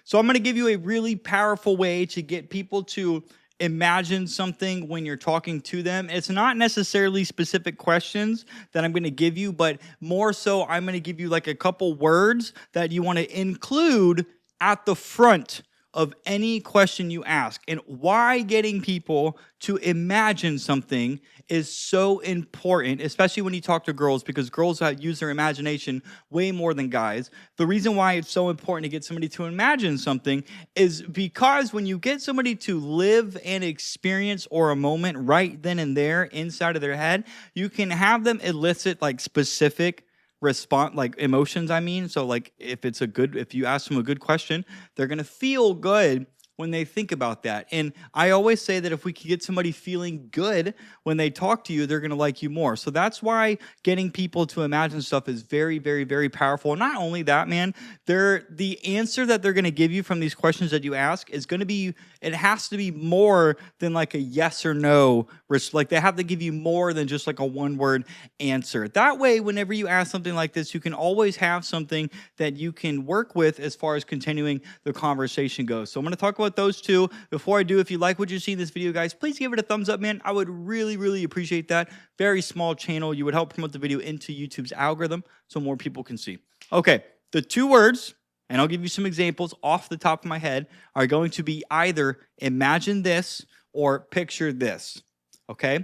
So I'm going to give you a really powerful way to get people to imagine something when you're talking to them. It's not necessarily specific questions that I'm going to give you, but more so I'm going to give you like a couple words that you want to include at the front of any question you ask. And why getting people to imagine something is so important, especially when you talk to girls, because girls use their imagination way more than guys. The reason why it's so important to get somebody to imagine something is because when you get somebody to live an experience or a moment right then and there inside of their head, you can have them elicit like specific response, like emotions. So like if you ask them a good question, they're gonna feel good when they think about that. And I always say that if we can get somebody feeling good when they talk to you, they're gonna like you more. So that's why getting people to imagine stuff is very, very, very powerful. And not only that, man, the answer that they're gonna give you from these questions that you ask is gonna be, it has to be more than like a yes or no. Like they have to give you more than just like a one-word answer. That way, whenever you ask something like this, you can always have something that you can work with as far as continuing the conversation goes. So I'm gonna talk about those two. Before I do, if you like what you see in this video, guys, please give it a thumbs up, man. I would really, really appreciate that. Very small channel. You would help promote the video into YouTube's algorithm so more people can see. Okay, the two words, and I'll give you some examples off the top of my head, are going to be either imagine this or picture this. Okay?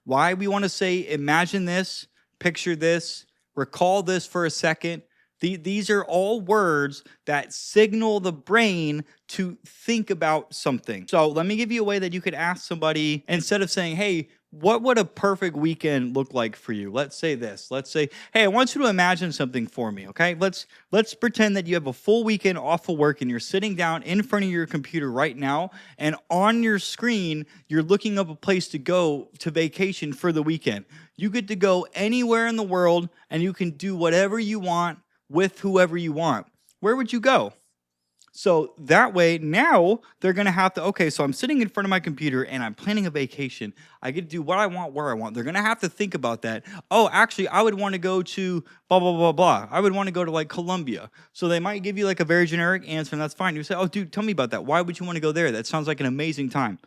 Why we want to say imagine this, picture this, recall this for a second. These are all words that signal the brain to think about something. So let me give you a way that you could ask somebody, instead of saying, hey, what would a perfect weekend look like for you? Let's say this. Let's say, hey, I want you to imagine something for me, okay? Let's pretend that you have a full weekend off of work and you're sitting down in front of your computer right now, and on your screen, you're looking up a place to go to vacation for the weekend. You get to go anywhere in the world and you can do whatever you want with whoever you want. Where would you go? So that way, now they're going to have to, okay, so I'm sitting in front of my computer and I'm planning a vacation. I get to do what I want, where I want. They're going to have to think about that. Oh, actually, I would want to go to blah, blah, blah, blah. I would want to go to like Colombia. So they might give you like a very generic answer, and that's fine. You say, oh, dude, tell me about that. Why would you want to go there? That sounds like an amazing time.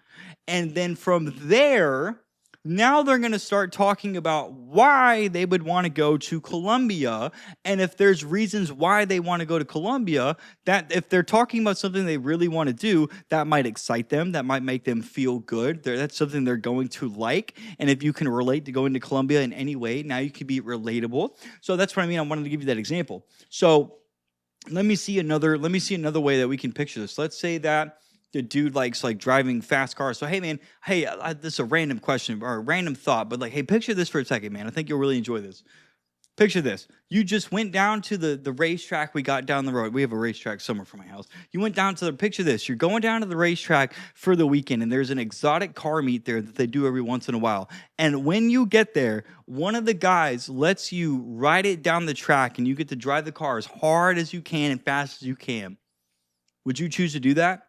And then from there, now they're going to start talking about why they would want to go to Colombia. And if there's reasons why they want to go to Colombia, that if they're talking about something they really want to do, that might excite them. That might make them feel good. That's something they're going to like. And if you can relate to going to Colombia in any way, now you can be relatable. So that's what I mean. I wanted to give you that example. So let me see another way that we can picture this. Let's say that the dude likes like driving fast cars. So, hey, man, hey, this is a random question or a random thought, but like, hey, picture this for a second, man. I think you'll really enjoy this. Picture this. You just went down to the racetrack we got down the road. We have a racetrack somewhere from my house. You went down to picture this. You're going down to the racetrack for the weekend, and there's an exotic car meet there that they do every once in a while. And when you get there, one of the guys lets you ride it down the track, and you get to drive the car as hard as you can and fast as you can. Would you choose to do that?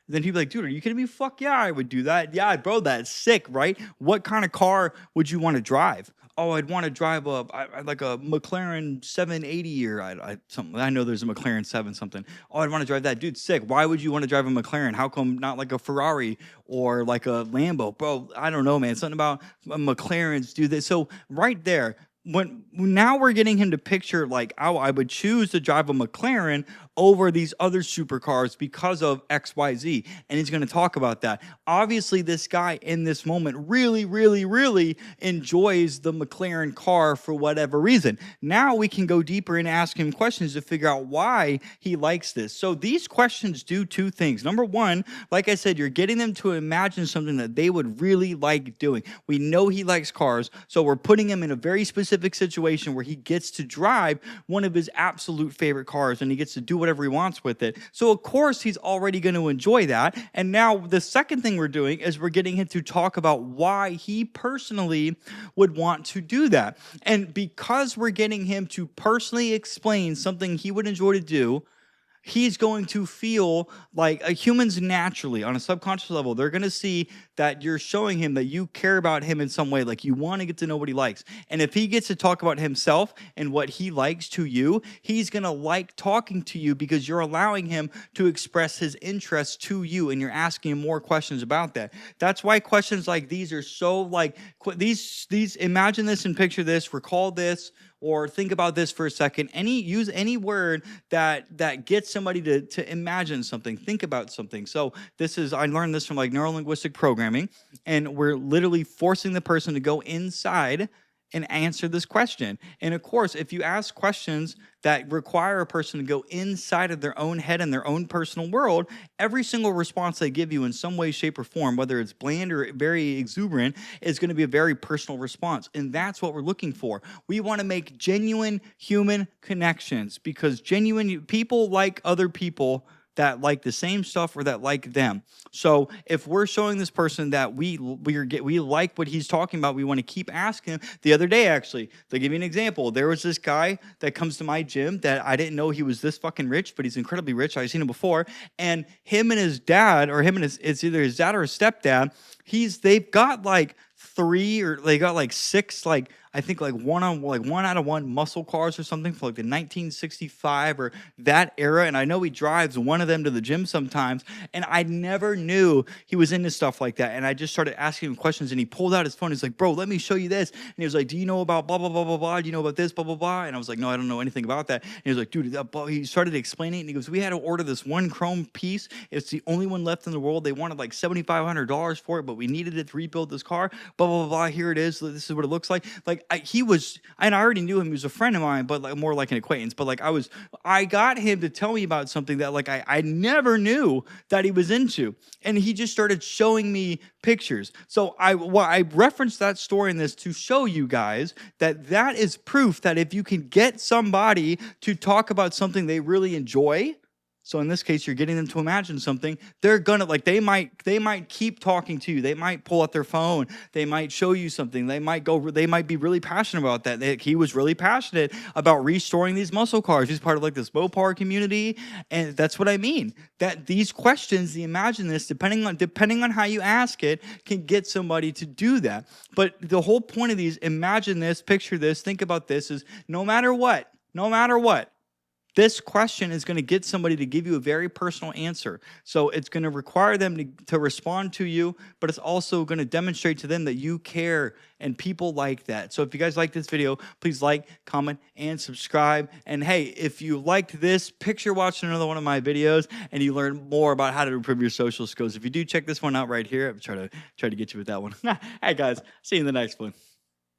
Then he'd be like, dude, are you kidding me? Fuck yeah, I would do that. Yeah, bro, that's sick, right? What kind of car would you want to drive? Oh, I'd want to drive like a McLaren 780 or something. I know there's a McLaren 7 something. Oh, I'd want to drive that. Dude, sick. Why would you want to drive a McLaren? How come not like a Ferrari or like a Lambo? Bro, I don't know, man. Something about McLarens do this. So right there, now we're getting him to picture like, oh, I would choose to drive a McLaren over these other supercars because of XYZ. And he's going to talk about that. Obviously, this guy in this moment really, really, really enjoys the McLaren car for whatever reason. Now we can go deeper and ask him questions to figure out why he likes this. So these questions do two things. Number one, like I said, you're getting them to imagine something that they would really like doing. We know he likes cars, so we're putting him in a very specific situation where he gets to drive one of his absolute favorite cars and he gets to do whatever he wants with it. So of course he's already going to enjoy that. And now the second thing we're doing is we're getting him to talk about why he personally would want to do that. And because we're getting him to personally explain something he would enjoy to do, he's going to feel like humans naturally on a subconscious level, they're going to see that you're showing him that you care about him in some way, like you want to get to know what he likes. And if he gets to talk about himself and what he likes to you, he's going to like talking to you because you're allowing him to express his interest to you and you're asking him more questions about that. That's why questions like these are so like these imagine this and picture this, recall this, or think about this for a second. Use any word that gets somebody to imagine something, think about something. So I learned this from like neuro-linguistic programming, and we're literally forcing the person to go inside and answer this question. And of course, if you ask questions that require a person to go inside of their own head and their own personal world, every single response they give you in some way, shape, or form, whether it's bland or very exuberant, is going to be a very personal response. And that's what we're looking for. We want to make genuine human connections because genuine people like other people that like the same stuff or that like them. So if we're showing this person that we like what he's talking about, we want to keep asking him. The other day, actually, to give you an example, there was this guy that comes to my gym that I didn't know he was this fucking rich, but he's incredibly rich. I've seen him before. And him and his dad, or him and it's either his dad or his stepdad, they've got like they got like six, like I think like one out of one muscle cars or something for like the 1965 or that era. And I know he drives one of them to the gym sometimes. And I never knew he was into stuff like that. And I just started asking him questions and he pulled out his phone. He's like, bro, let me show you this. And he was like, do you know about blah, blah, blah, blah, blah? Do you know about this, blah, blah, blah? And I was like, no, I don't know anything about that. And he was like, dude, he started explaining it. And he goes, we had to order this one chrome piece. It's the only one left in the world. They wanted like $7,500 for it, but we needed it to rebuild this car. Blah, blah, blah, blah. Here it is. This is what it looks like. Like, and I already knew him. He was a friend of mine, but like more like an acquaintance. But like I got him to tell me about something that like I never knew that he was into, and he just started showing me pictures. So I referenced that story in this to show you guys that is proof that if you can get somebody to talk about something they really enjoy. So in this case, you're getting them to imagine something. They're gonna they might keep talking to you. They might pull out their phone. They might show you something. They might be really passionate about that. He was really passionate about restoring these muscle cars. He's part of like this Mopar community, and that's what I mean. That these questions, the imagine this, depending on how you ask it, can get somebody to do that. But the whole point of these, imagine this, picture this, think about this, is no matter what. This question is going to get somebody to give you a very personal answer. So it's going to require them to respond to you, but it's also going to demonstrate to them that you care, and people like that. So if you guys like this video, please like, comment, and subscribe. And hey, if you liked this, picture watching another one of my videos and you learn more about how to improve your social skills. If you do, check this one out right here. I'm trying to get you with that one. Hey guys, see you in the next one.